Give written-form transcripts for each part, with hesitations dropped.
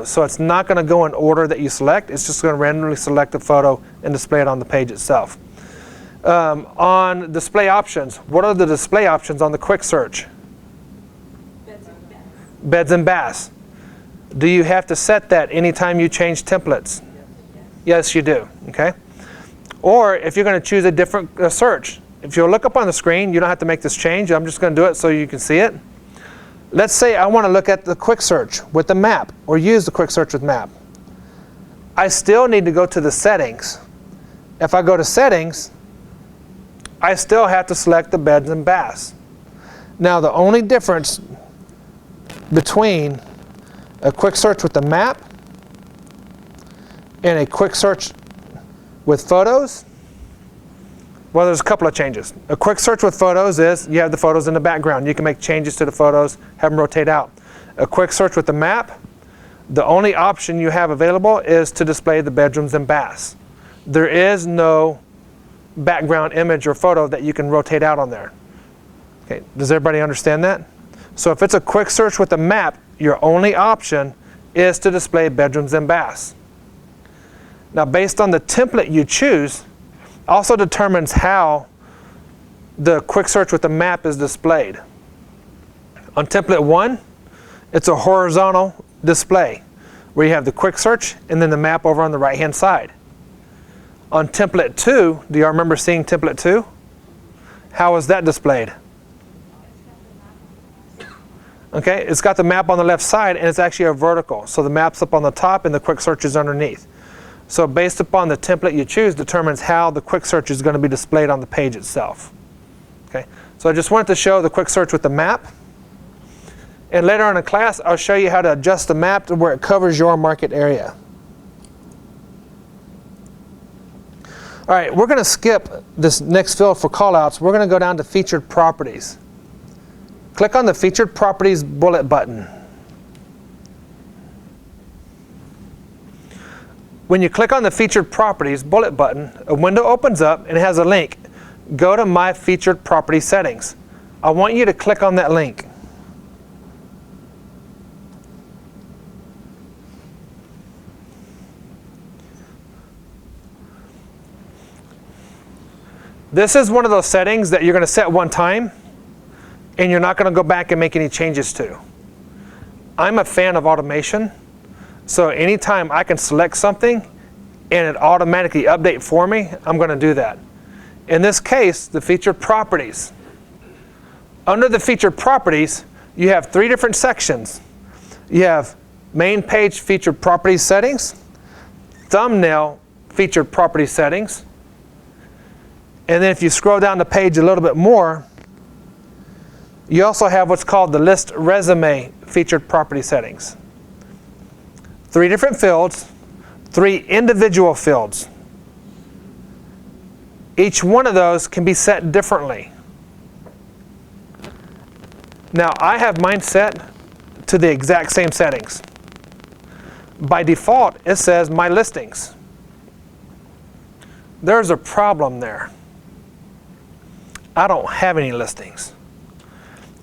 So it's not going to go in order that you select. It's just going to randomly select the photo and display it on the page itself. On display options, what are the display options on the quick search? Beds and baths. Beds and baths. Do you have to set that anytime you change templates? Yes, you do. Okay. Or if you're going to choose a different search, if you look up on the screen, you don't have to make this change. I'm just going to do it so you can see it. Let's say I want to look at the quick search with the map, or use the quick search with map. I still need to go to the settings. If I go to settings, I still have to select the beds and baths. Now the only difference between a quick search with the map and a quick search with photos, well, there's a couple of changes. A quick search with photos is you have the photos in the background. You can make changes to the photos, have them rotate out. A quick search with the map, the only option you have available is to display the bedrooms and baths. There is no background image or photo that you can rotate out on there. Okay, does everybody understand that? So if it's a quick search with a map, your only option is to display bedrooms and baths. Now, based on the template you choose, also determines how the quick search with the map is displayed. On template 1, it's a horizontal display where you have the quick search and then the map over on the right hand side. On template 2, do you remember seeing template 2? How is that displayed? Okay, it's got the map on the left side and it's actually a vertical. So the map's up on the top and the quick search is underneath. So based upon the template you choose determines how the quick search is going to be displayed on the page itself. Okay, so I just wanted to show the quick search with the map. And later on in class, I'll show you how to adjust the map to where it covers your market area. All right, we're going to skip this next field for callouts. We're going to go down to featured properties. Click on the featured properties bullet button. When you click on the featured properties bullet button, a window opens up and it has a link. Go to my featured property settings. I want you to click on that link. This is one of those settings that you're going to set one time and you're not going to go back and make any changes to. I'm a fan of automation. So anytime I can select something and it automatically update for me, I'm going to do that. In this case, the featured properties. Under the featured properties, you have 3 different sections. You have main page featured property settings, thumbnail featured property settings, and then if you scroll down the page a little bit more, you also have what's called the list resume featured property settings. 3 different fields, 3 individual fields. Each one of those can be set differently. Now, I have mine set to the exact same settings. By default, it says my listings. There's a problem there. I don't have any listings.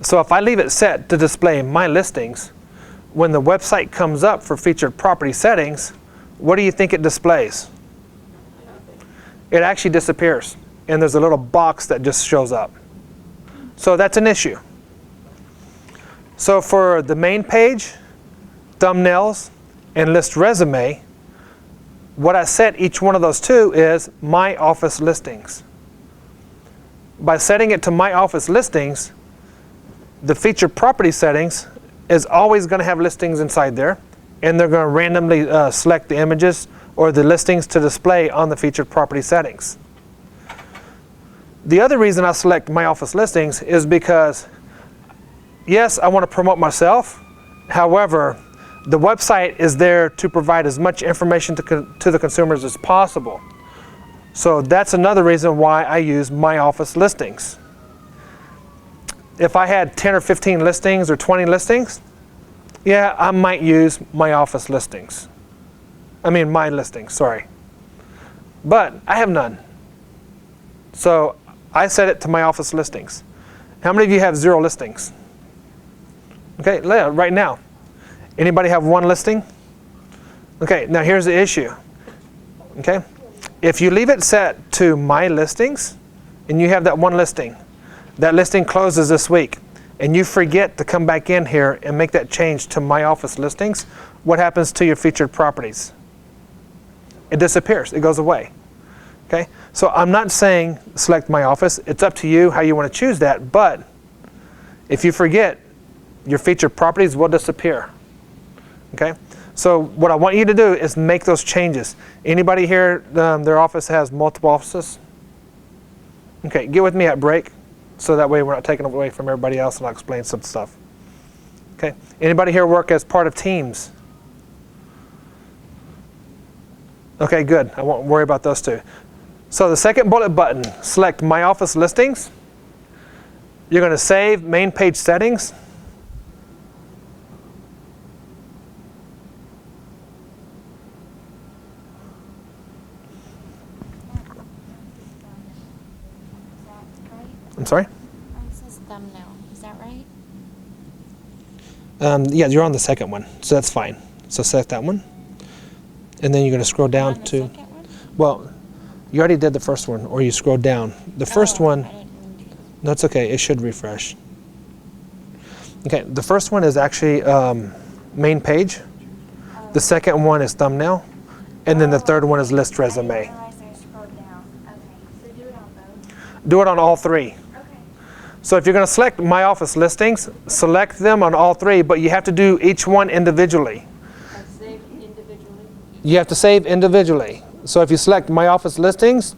So if I leave it set to display my listings, when the website comes up for featured property settings, what do you think it displays? It actually disappears, and there's a little box that just shows up. So that's an issue. So for the main page, thumbnails, and list resume, what I set each one of those to is my office listings. By setting it to my office listings, the featured property settings is always going to have listings inside there, and they're going to randomly select the images or the listings to display on the featured property settings. The other reason I select my office listings is because, yes, I want to promote myself. However, the website is there to provide as much information to the consumers as possible. So that's another reason why I use my office listings. If I had 10 or 15 listings or 20 listings, yeah, I might use my office listings. I mean my listings, sorry. But I have none. So I set it to my office listings. How many of you have 0 listings? Okay, right now. Anybody have 1 listing? Okay, now here's the issue. Okay, if you leave it set to my listings, and you have that one listing, that listing closes this week, and you forget to come back in here and make that change to my office listings, what happens to your featured properties? It disappears. It goes away. Okay, so I'm not saying select my office. It's up to you how you want to choose that, but if you forget, your featured properties will disappear. Okay, so what I want you to do is make those changes. Anybody here, their office has multiple offices? Okay, get with me at break, so that way we're not taking away from everybody else, and I'll explain some stuff. Okay, anybody here work as part of teams? Okay, good. I won't worry about those two. So the second bullet button, select My Office Listings. You're going to save main page settings. I'm sorry? Mine says thumbnail. Is that right? Yeah, you're on the second one, so that's fine. So select that one. And then you're going to scroll down On the to, second one? well, you already did the first one, or you scrolled down. The first one, I didn't mean to. no, it's okay, it should refresh. Okay, the first one is actually main page. The second one is thumbnail. And then the third one is list I resume. didn't realize I scrolled down. Okay, so do it on both. Do it on all three. Okay. So if you're going to select My Office Listings, select them on all three, but you have to do each one individually. Save individually. You have to save individually. So if you select My Office Listings,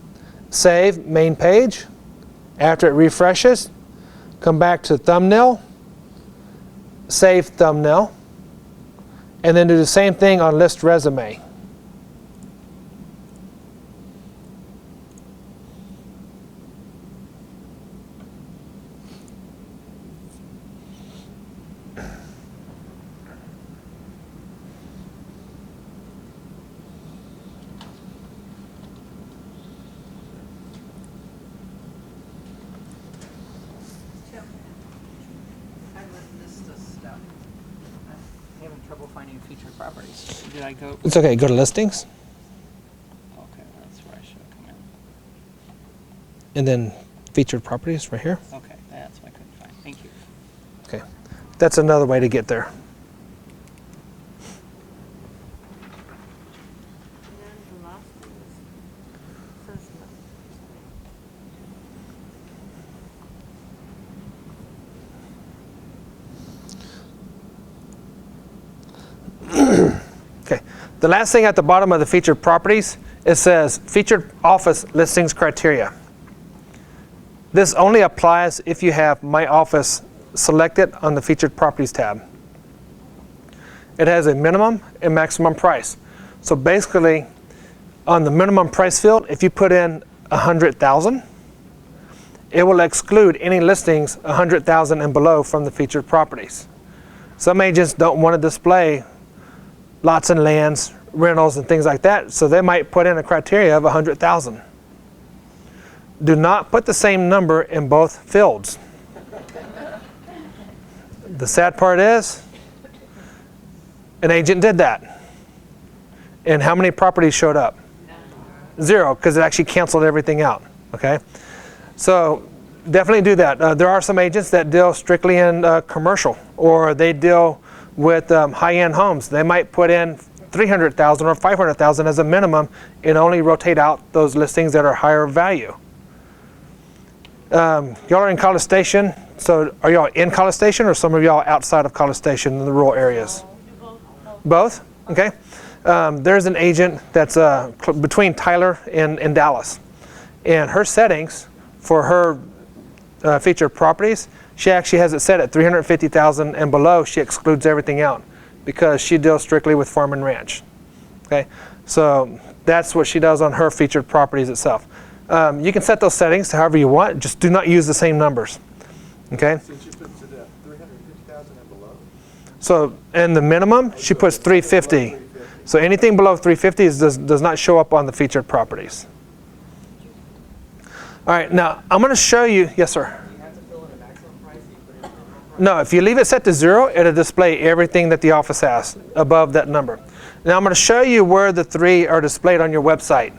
save main page. After it refreshes, come back to thumbnail, save thumbnail, and then do the same thing on list resume. I missed a step. I'm having trouble finding featured properties. Did I go? It's okay, go to listings, Okay, that's where I should have come and then featured properties right here. in. Okay, that's what I couldn't find. Thank you. Okay, that's another way to get there. And then the last one says no. Okay, the last thing at the bottom of the featured properties, it says featured office listings criteria. This only applies if you have My Office selected on the featured properties tab. It has a minimum and maximum price. So basically, on the minimum price field, if you put in 100,000, it will exclude any listings 100,000 and below from the featured properties. Some agents don't want to display lots and lands, rentals, and things like that, so they might put in a criteria of 100,000. Do not put the same number in both fields. The sad part is, an agent did that. And how many properties showed up? 0, because it actually canceled everything out. Okay, so definitely do that. There are some agents that deal strictly in commercial, or they deal with high-end homes. They might put in 300,000 or 500,000 as a minimum and only rotate out those listings that are higher value. Y'all are in College Station, so are y'all in College Station, or some of y'all outside of College Station in the rural areas? Both? Okay. There's an agent that's between Tyler and Dallas, and her settings for her featured properties, she actually has it set at 350,000 and below. She excludes everything out because she deals strictly with farm and ranch. Okay, so that's what she does on her featured properties itself. You can set those settings to however you want. Just do not use the same numbers. Okay. Since you puts it at 350,000 and below? So, and the minimum, she puts 350. So anything below 350 does not show up on the featured properties. All right, now I'm going to show you. Yes, sir. Do you have to fill in a maximum price? Do you put in a minimum price? No, if you leave it set to 0, it'll display everything that the office has above that number. Now I'm going to show you where the 3 are displayed on your website.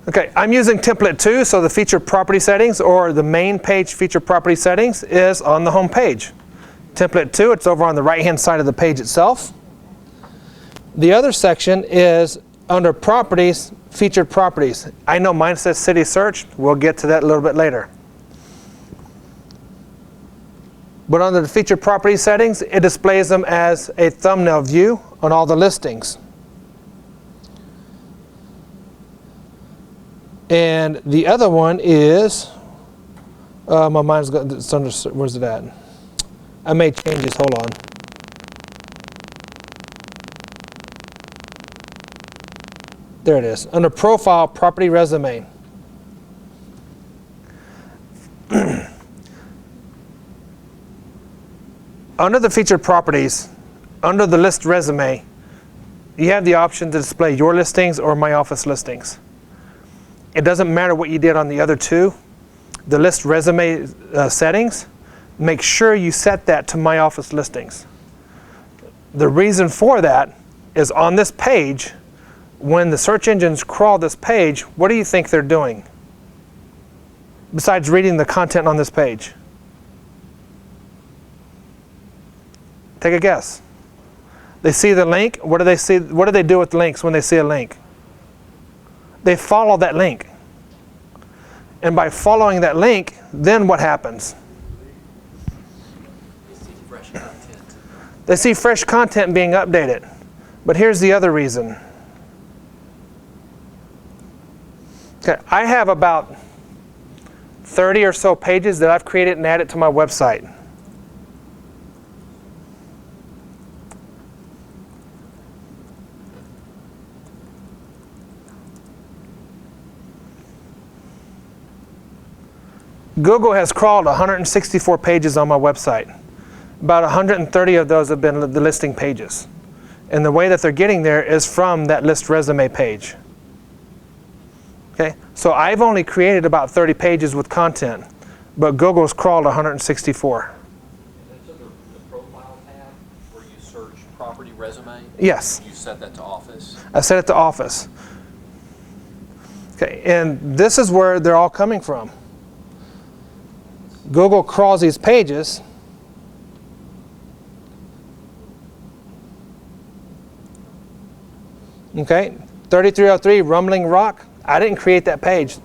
Okay, I'm using template 2, so the featured property settings or the main page featured property settings is on the home page. Template 2, it's over on the right-hand side of the page itself. The other section is under properties, featured properties. I know mine says city search. We'll get to that a little bit later. But under the featured property settings, it displays them as a thumbnail view on all the listings. And the other one is, my mind's got, it's under, where's it at? I made changes, hold on. There it is, under profile, property resume. Under the featured properties, under the list resume, you have the option to display your listings or my office listings. It doesn't matter what you did on the other 2. The list resume settings, make sure you set that to my office listings. The reason for that is on this page, when the search engines crawl this page, what do you think they're doing? Besides reading the content on this page. Take a guess. They see the link. What do they see? What do they do with links when they see a link? They follow that link. And by following that link, then what happens? They see fresh content. They see fresh content being updated. But here's the other reason. Okay, I have about 30 or so pages that I've created and added to my website. Google has crawled 164 pages on my website. About 130 of those have been the listing pages. And the way that they're getting there is from that list resume page. Okay, so I've only created about 30 pages with content, but Google's crawled 164. And that's under the profile tab where you search property resume? Yes. You set that to office? I set it to office. Okay, and this is where they're all coming from. Google crawls these pages. Okay, 3303 Rumbling Rock. I didn't create that page.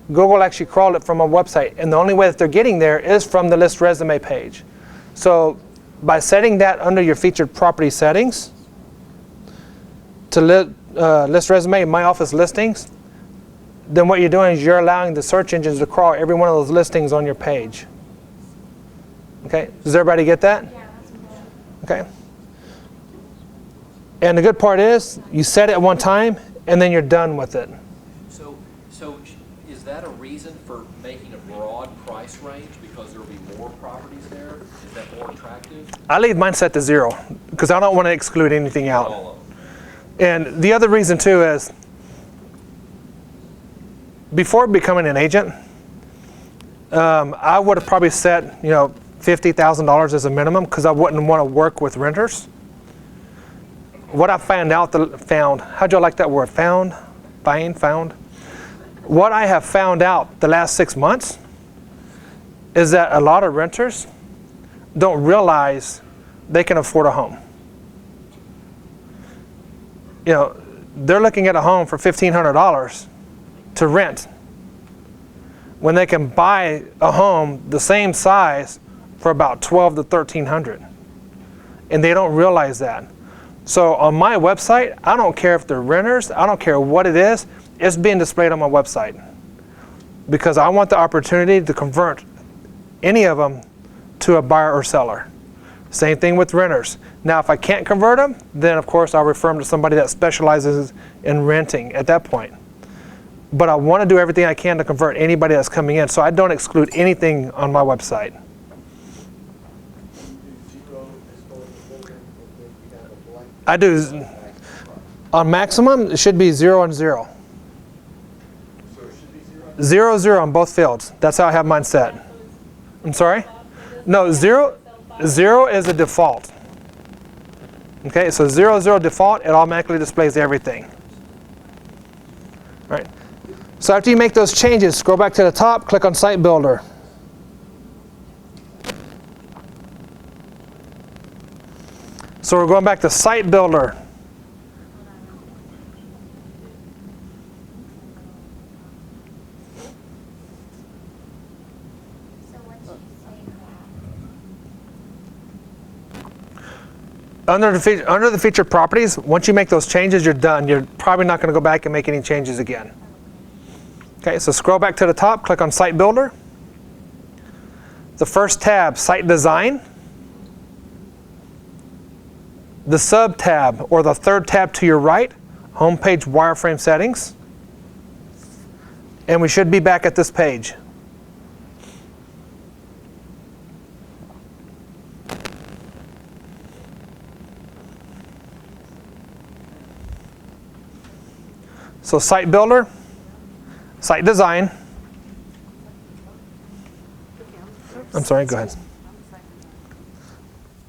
Google actually crawled it from a website, and the only way that they're getting there is from the list resume page. So by setting that under your featured property settings to list resume, my office listings, then what you're doing is you're allowing the search engines to crawl every one of those listings on your page. Okay, does everybody get that? Yeah, that's important. Okay. And the good part is you set it one time and then you're done with it. So is that a reason for making a broad price range because there will be more properties there? Is that more attractive? I leave mine set to 0 because I don't want to exclude anything out. All of them. And the other reason too is before becoming an agent, I would have probably set, $50,000 as a minimum because I wouldn't want to work with renters. What I found. How'd y'all like that word? Found. What I have found out the last 6 months is that a lot of renters don't realize they can afford a home. They're looking at a home for $1,500 to rent when they can buy a home the same size for about $1,200 to $1,300, and they don't realize that. So on my website, I don't care if they're renters, I don't care what it is, it's being displayed on my website because I want the opportunity to convert any of them to a buyer or seller. Same thing with renters. Now, if I can't convert them, then of course I'll refer them to somebody that specializes in renting at that point. But I want to do everything I can to convert anybody that's coming in, so I don't exclude anything on my website. I do. On maximum, it should be 0 and 0. So it should be 0, 0? 0 on both fields. That's how I have mine set. I'm sorry? No, 0. 0 is a default. Okay, so 0, 0 default, it automatically displays everything. All right. So after you make those changes, scroll back to the top, click on Site Builder. So we're going back to Site Builder. So once you save that, Under the featured properties, once you make those changes, you're done. You're probably not going to go back and make any changes again. Okay, so scroll back to the top, click on Site Builder. The first tab, Site Design. The sub-tab, or the third tab to your right, Homepage Wireframe Settings. And we should be back at this page. So Site Builder, Site Design. I'm sorry, go ahead.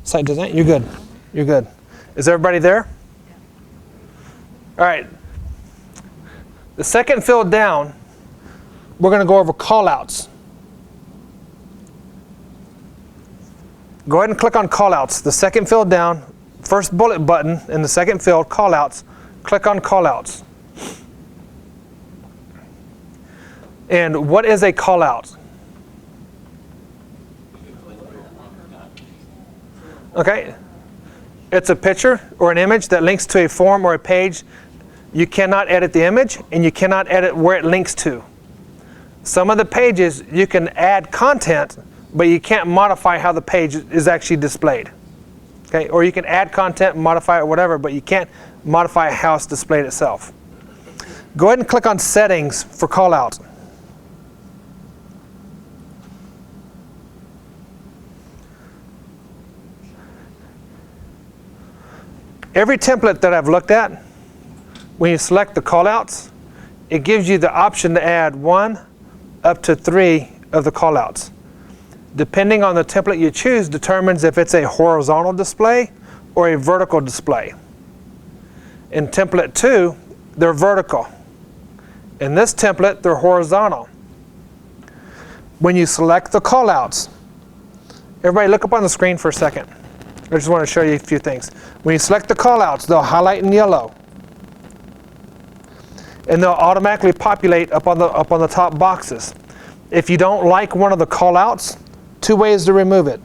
Site Design, you're good. You're good. Is everybody there? All right. The second field down, we're going to go over callouts. Go ahead and click on callouts. The second field down, first bullet button in the second field, callouts. Click on callouts. And what is a callout? Okay. It's a picture or an image that links to a form or a page. You cannot edit the image, and you cannot edit where it links to. Some of the pages, you can add content, but you can't modify how the page is actually displayed. Okay? Or you can add content, modify it, whatever, but you can't modify how it's displayed itself. Go ahead and click on Settings for callout. Every template that I've looked at, when you select the callouts, it gives you the option to add 1 up to 3 of the callouts. Depending on the template you choose determines if it's a horizontal display or a vertical display. In template 2, they're vertical. In this template, they're horizontal. When you select the callouts, everybody look up on the screen for a second. I just want to show you a few things. When you select the callouts, they'll highlight in yellow. And they'll automatically populate up on the top boxes. If you don't like one of the callouts, 2 ways to remove it.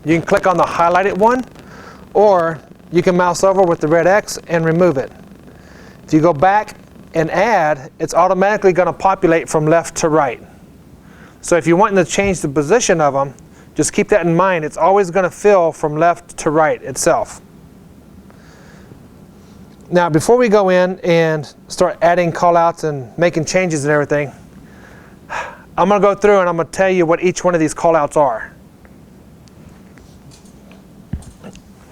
You can click on the highlighted one, or you can mouse over with the red X and remove it. If you go back and add, it's automatically going to populate from left to right. So if you're wanting to change the position of them, just keep that in mind. It's always going to fill from left to right itself. Now, before we go in and start adding callouts and making changes and everything, I'm going to go through and I'm going to tell you what each one of these callouts are.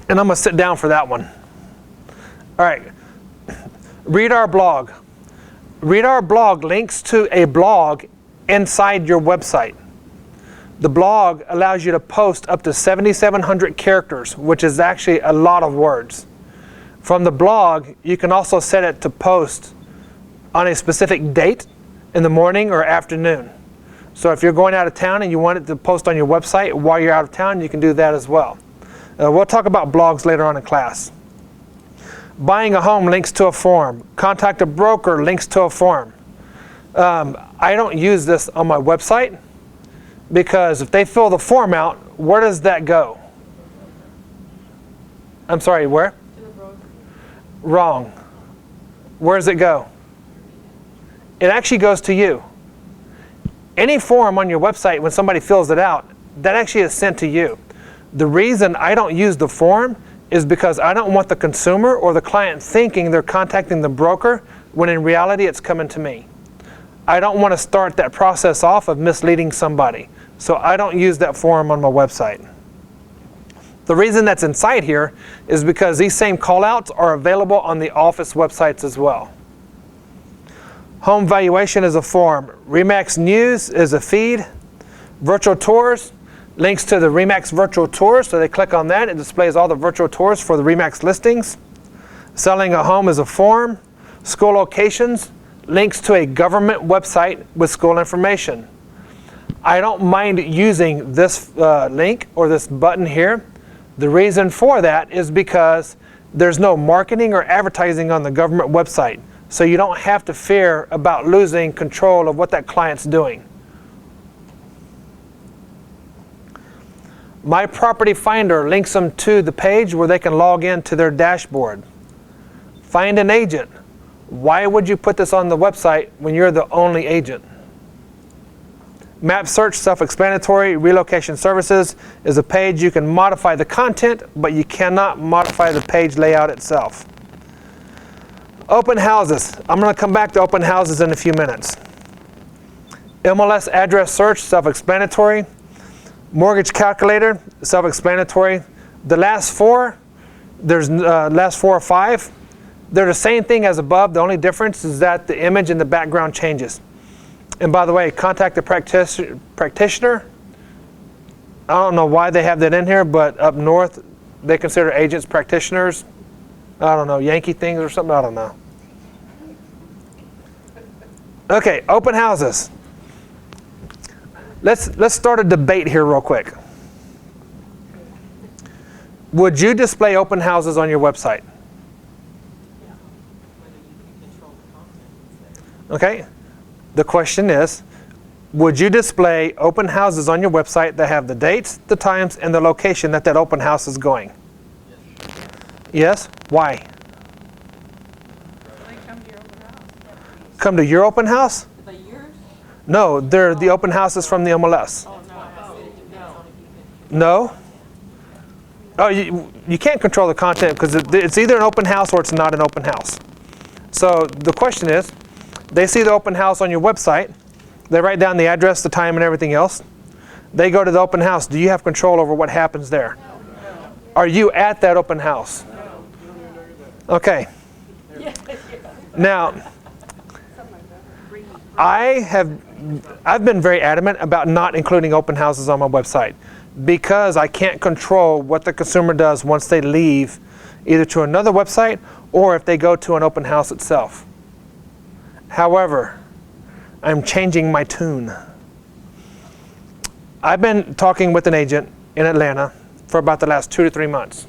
And I'm going to sit down for that one. All right. Read our blog. Read our blog links to a blog inside your website. The blog allows you to post up to 7,700 characters, which is actually a lot of words. From the blog, you can also set it to post on a specific date in the morning or afternoon. So if you're going out of town and you want it to post on your website while you're out of town, you can do that as well. We'll talk about blogs later on in class. Buying a home links to a form. Contact a broker links to a form. I don't use this on my website because if they fill the form out, where does that go? I'm sorry, where? To the broker. Wrong. Where does it go? It actually goes to you. Any form on your website, when somebody fills it out, that actually is sent to you. The reason I don't use the form is because I don't want the consumer or the client thinking they're contacting the broker when in reality it's coming to me. I don't want to start that process off of misleading somebody. So I don't use that form on my website. The reason that's inside here is because these same callouts are available on the office websites as well. Home valuation is a form. Remax News is a feed. Virtual tours. Links to the RE/MAX virtual tours, so they click on that. It displays all the virtual tours for the RE/MAX listings. Selling a home is a form. School locations, links to a government website with school information. I don't mind using this link or this button here. The reason for that is because there's no marketing or advertising on the government website. So you don't have to fear about losing control of what that client's doing. My Property Finder links them to the page where they can log in to their dashboard. Find an agent. Why would you put this on the website when you're the only agent? Map search, self-explanatory. Relocation services is a page you can modify the content, but you cannot modify the page layout itself. Open houses. I'm going to come back to open houses in a few minutes. MLS address search, self-explanatory. Mortgage calculator, self-explanatory. The last four, last 4 or 5, they're the same thing as above. The only difference is that the image in the background changes. And by the way, contact the practitioner. I don't know why they have that in here, but up north, they consider agents practitioners. I don't know, Yankee things or something, I don't know. Okay, open houses. Let's start a debate here real quick. Would you display open houses on your website? Okay. The question is, would you display open houses on your website that have the dates, the times, and the location that open house is going? Yes? Why? They come to your open house. Come to your open house? Are they yours? No, they're the open houses from the MLS. Oh, no. No? Oh, you can't control the content because it's either an open house or it's not an open house. So the question is, they see the open house on your website. They write down the address, the time, and everything else. They go to the open house. Do you have control over what happens there? No. Are you at that open house? Okay. Now, I've been very adamant about not including open houses on my website because I can't control what the consumer does once they leave either to another website or if they go to an open house itself. However, I'm changing my tune. I've been talking with an agent in Atlanta for about the last 2 to 3 months.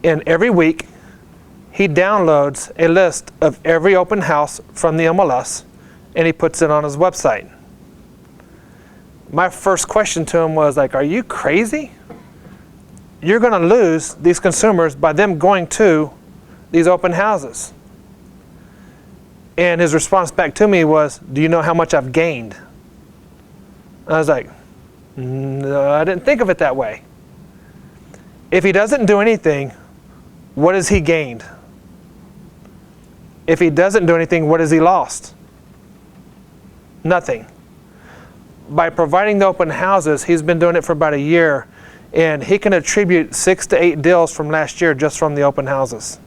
And every week, he downloads a list of every open house from the MLS and he puts it on his website. My first question to him was like, are you crazy? You're going to lose these consumers by them going to these open houses. And his response back to me was, do you know how much I've gained? I was like, no, I didn't think of it that way. If he doesn't do anything, what has he gained? If he doesn't do anything, what has he lost? Nothing. By providing the open houses, he's been doing it for about a year, and he can attribute 6 to 8 deals from last year just from the open houses.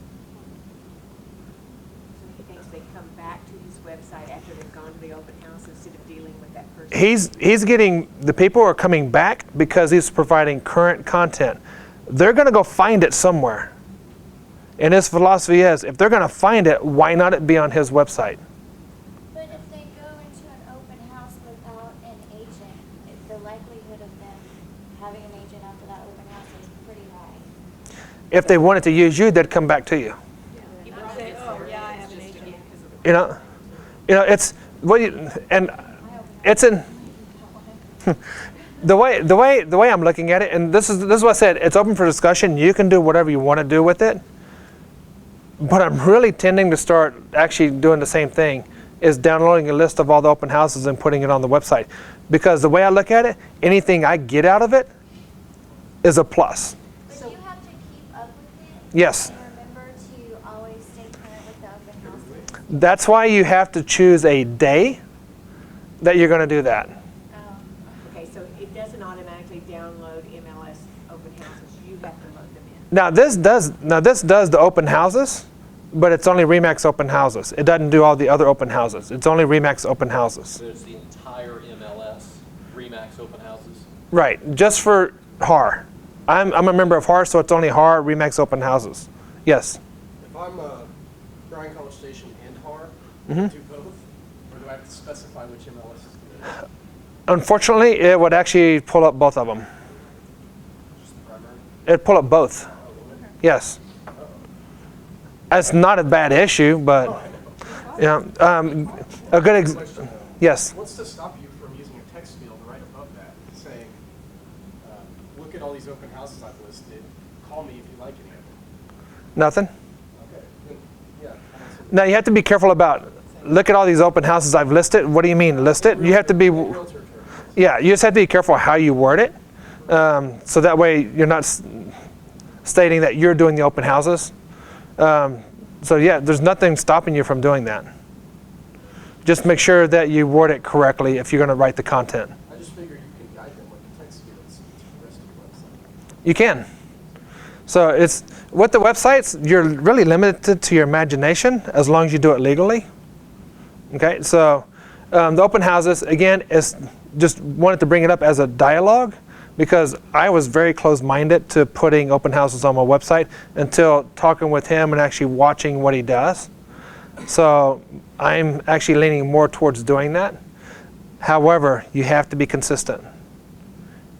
He's getting, the people are coming back because he's providing current content. They're going to go find it somewhere. And his philosophy is, if they're going to find it, why not it be on his website? But if they go into an open house without an agent, the likelihood of them having an agent after that open house is pretty high. If they wanted to use you, they'd come back to you. I have an agent. You know, it's what you, and it's in the way I'm looking at it, and this is what I said. It's open for discussion. You can do whatever you want to do with it, but I'm really tending to start actually doing the same thing, is downloading a list of all the open houses and putting it on the website, because the way I look at it, anything I get out of it is a plus. But you have to keep up with it. Yes. And remember to always stay current with the open houses. That's why you have to choose a day that you're going to do that. Okay, so it doesn't automatically download MLS open houses. You have to load them in. Now this does the open houses, but it's only RE/MAX open houses. It doesn't do all the other open houses. It's only RE/MAX open houses. There's the entire MLS, RE/MAX open houses? Right, just for HAR. I'm a member of HAR, so it's only HAR, RE/MAX open houses. Yes. If I'm Bryan College Station and HAR, Mm-hmm. do both, or do I have to specify which MLS is good? Unfortunately, it would actually pull up both of them. Just the primary? It'd pull up both. Yes. That's not a bad issue, but yeah. A good Question, though. yes. What's to stop you from using a text field right above that, saying, look at all these open houses I've listed, call me if you like any of them? Nothing. Okay, then, yeah. Now you have to be careful about. Look at all these open houses I've listed. What do you mean listed? You have to be. Realtor terms. Yeah, you just have to be careful how you word it, so that way you're not stating that you're doing the open houses. So yeah, there's nothing stopping you from doing that. Just make sure that you word it correctly if you're going to write the content. I just figure you can guide them with the text fields to the rest of the website. You can. So it's with the websites, you're really limited to your imagination as long as you do it legally. Okay, so the open houses, again, is just wanted to bring it up as a dialogue because I was very closed-minded to putting open houses on my website until talking with him and actually watching what he does. So I'm actually leaning more towards doing that. However, you have to be consistent.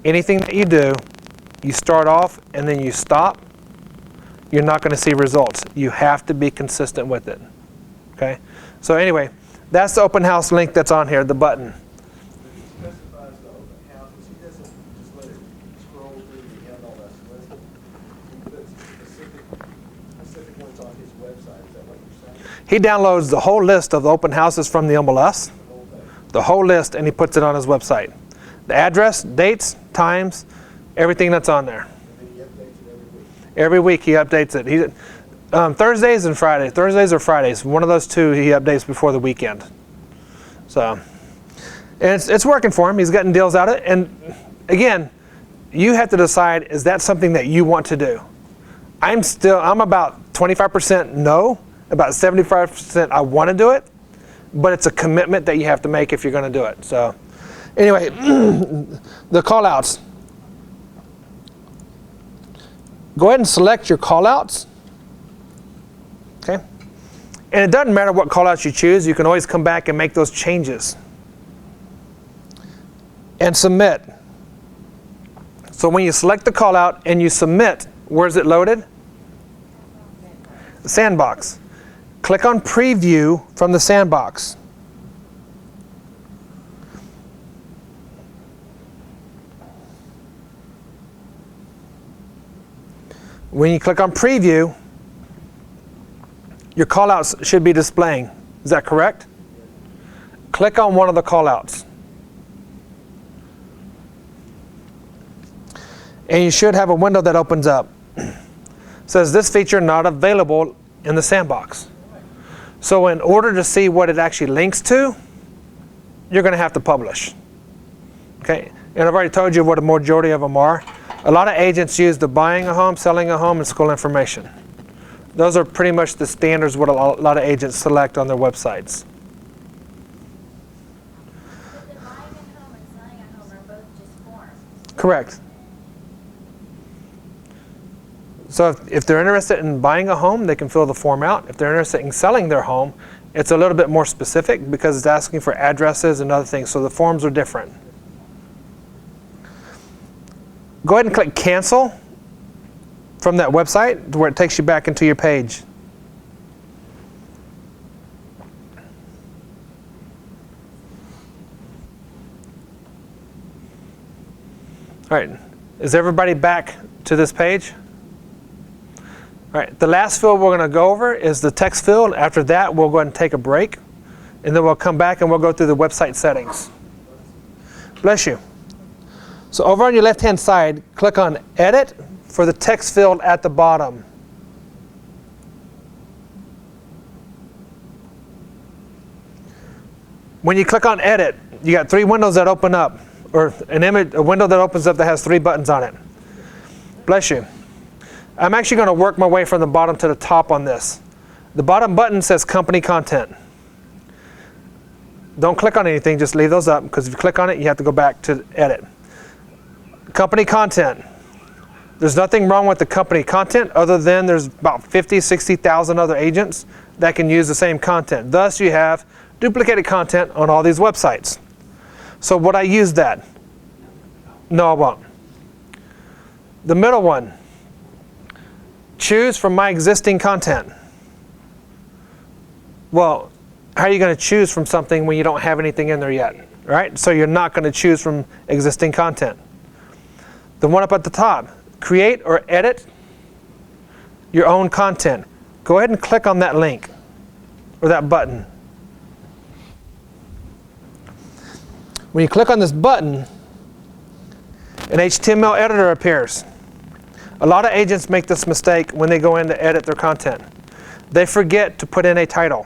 Anything that you do, you start off and then you stop, you're not going to see results. You have to be consistent with it. Okay? So anyway, that's the open house link that's on here, the button. But he specifies the open houses, he doesn't just let it scroll through the MLS list. He puts specific ones on his website, is that what you're saying? He downloads the whole list of the open houses from the MLS, The whole thing? the whole list, and he puts it on his website. The address, dates, times, everything that's on there. And then he updates it every week. Every week he updates it. Thursdays and Fridays. Thursdays or Fridays. One of those two he updates before the weekend. So, and it's working for him. He's getting deals out of it. And again, you have to decide, is that something that you want to do? I'm about 25% no, about 75% I want to do it, but it's a commitment that you have to make if you're going to do it. So anyway, the call outs. Go ahead and select your call outs. Okay? And it doesn't matter what call outs you choose, you can always come back and make those changes. And submit. So when you select the call out and you submit, where's it loaded? The sandbox. Click on preview from the sandbox. When you click on preview, your callouts should be displaying. Is that correct? Click on one of the callouts. And you should have a window that opens up. It says this feature not available in the sandbox. So in order to see what it actually links to, you're going to have to publish. Okay? And I've already told you what a majority of them are. A lot of agents use the buying a home, selling a home, and school information. Those are pretty much the standards what a lot of agents select on their websites. But the buying a home and selling a home are both just forms. Correct. So if they're interested in buying a home, they can fill the form out. If they're interested in selling their home, it's a little bit more specific because it's asking for addresses and other things. So the forms are different. Go ahead and click cancel from that website to where it takes you back into your page. All right, is everybody back to this page? All right, the last field we're going to go over is the text field. After that, we'll go ahead and take a break, and then we'll come back and we'll go through the website settings. Bless you. So over on your left-hand side, click on Edit for the text field at the bottom. When you click on Edit, you got three windows that open up, or a window that opens up that has three buttons on it. Bless you. I'm actually going to work my way from the bottom to the top on this. The bottom button says Company Content. Don't click on anything, just leave those up, because if you click on it, you have to go back to edit. Company content. There's nothing wrong with the company content other than there's about 50, 60,000 other agents that can use the same content. Thus, you have duplicated content on all these websites. So would I use that? No, I won't. The middle one, choose from my existing content. Well, how are you going to choose from something when you don't have anything in there yet, right? So you're not going to choose from existing content. The one up at the top, create or edit your own content. Go ahead and click on that link or that button. When you click on this button, an HTML editor appears. A lot of agents make this mistake when they go in to edit their content. They forget to put in a title.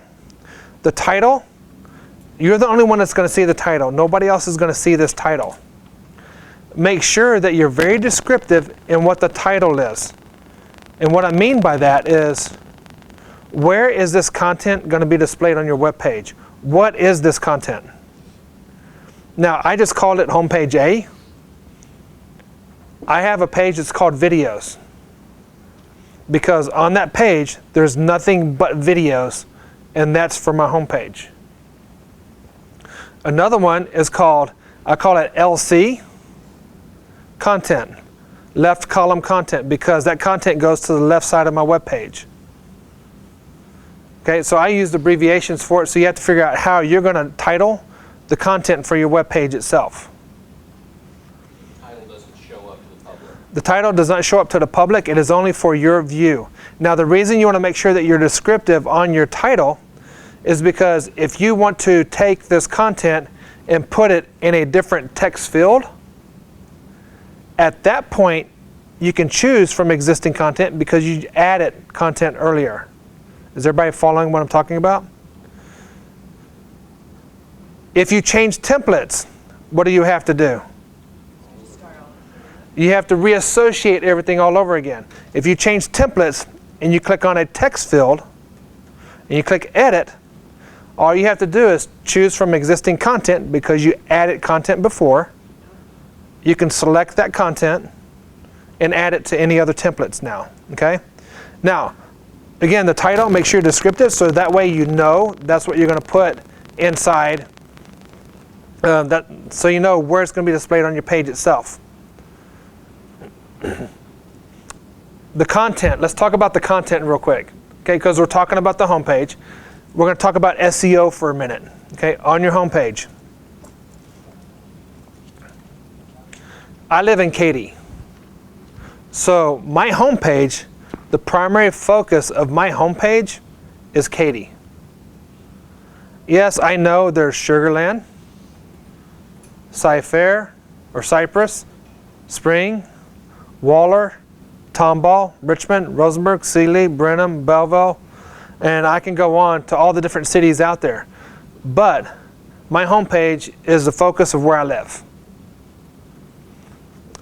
The title, you're the only one that's going to see the title. Nobody else is going to see this title. Make sure that you're very descriptive in what the title is. And what I mean by that is, where is this content going to be displayed on your web page? What is this content? Now, I just called it homepage A. I have a page that's called videos, because on that page there's nothing but videos, and that's for my homepage. Another one is called, I call it LC, content, left column content, because that content goes to the left side of my web page. Okay, so I used abbreviations for it, so you have to figure out how you're going to title the content for your web page itself. The title does not show up to the public. It is only for your view. Now, the reason you want to make sure that you're descriptive on your title is because if you want to take this content and put it in a different text field, at that point, you can choose from existing content because you added content earlier. Is everybody following what I'm talking about? If you change templates, what do you have to do? You have to reassociate everything all over again. If you change templates and you click on a text field and you click edit, all you have to do is choose from existing content because you added content before. You can select that content and add it to any other templates now. Okay? Now, again, the title, make sure you're descriptive so that way you know that's what you're going to put inside, so you know where it's going to be displayed on your page itself. The content, let's talk about the content real quick, okay, because we're talking about the homepage. We're going to talk about SEO for a minute, okay, on your homepage. I live in Katy, so my homepage, the primary focus of my homepage is Katy. Yes, I know there's Sugar Land, Cy-Fair, or Cypress, Spring, Waller, Tomball, Richmond, Rosenberg, Sealy, Brenham, Belleville, and I can go on to all the different cities out there. But my homepage is the focus of where I live.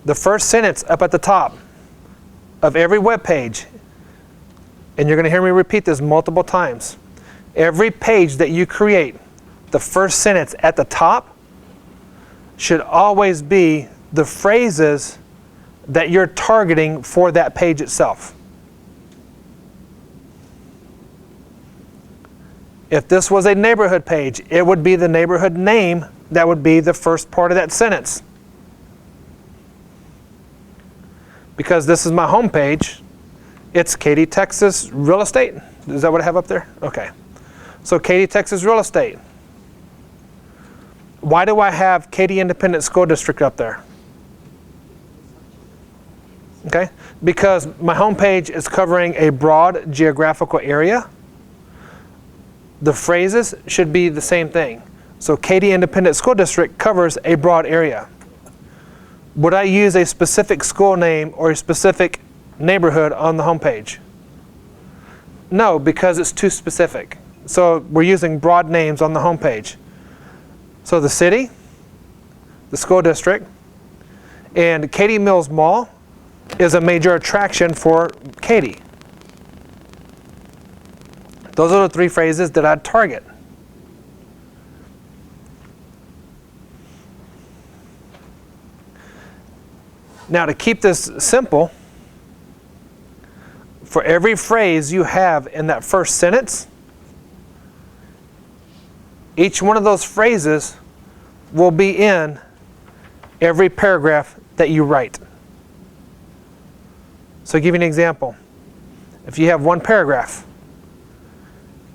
The first sentence up at the top of every web page, and you're going to hear me repeat this multiple times, every page that you create, the first sentence at the top should always be the phrases that you're targeting for that page itself. If this was a neighborhood page, it would be the neighborhood name that would be the first part of that sentence. Because this is my home page, it's Katy, Texas real estate. Is that what I have up there? Okay. So Katy, Texas real estate. Why do I have Katy Independent School District up there? Okay, because my homepage is covering a broad geographical area. The phrases should be the same thing. So Katy Independent School District covers a broad area. Would I use a specific school name or a specific neighborhood on the homepage? No, because it's too specific. So we're using broad names on the homepage. So the city, the school district, and Katy Mills Mall is a major attraction for Katy. Those are the three phrases that I'd target. Now, to keep this simple, for every phrase you have in that first sentence, each one of those phrases will be in every paragraph that you write. So I'll give you an example. If you have one paragraph,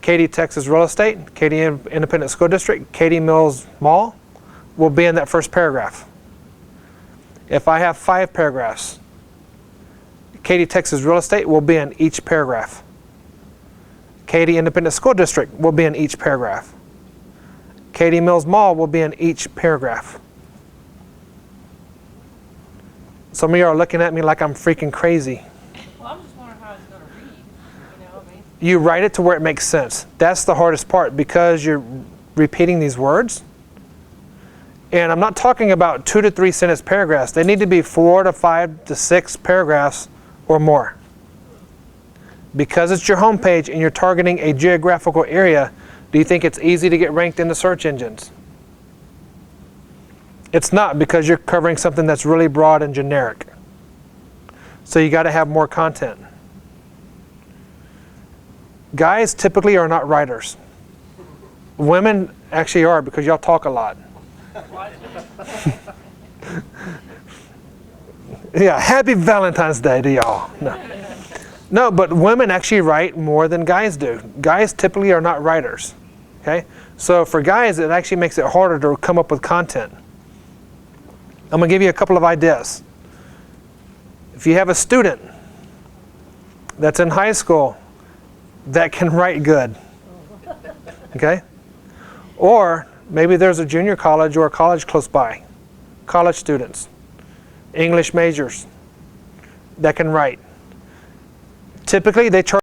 Katy, Texas Real Estate, Katy Independent School District, Katy Mills Mall, will be in that first paragraph. If I have 5 paragraphs, Katy, Texas Real Estate will be in each paragraph. Katy Independent School District will be in each paragraph. Katy Mills Mall will be in each paragraph. Some of you are looking at me like I'm freaking crazy. Well, I'm just wondering how it's gonna read, you know, I mean. You write it to where it makes sense. That's the hardest part, because you're repeating these words. And I'm not talking about 2 to 3 sentence paragraphs. They need to be 4 to 5 to 6 paragraphs or more. Because it's your homepage and you're targeting a geographical area, do you think it's easy to get ranked in the search engines? It's not, because you're covering something that's really broad and generic. So you got to have more content. Guys typically are not writers. Women actually are, because y'all talk a lot. Yeah, happy Valentine's Day to y'all. No, but women actually write more than guys do. Guys typically are not writers. Okay? So for guys, it actually makes it harder to come up with content. I'm going to give you a couple of ideas. If you have a student that's in high school that can write good, okay? Or maybe there's a junior college or a college close by. College students, English majors that can write. Typically, they charge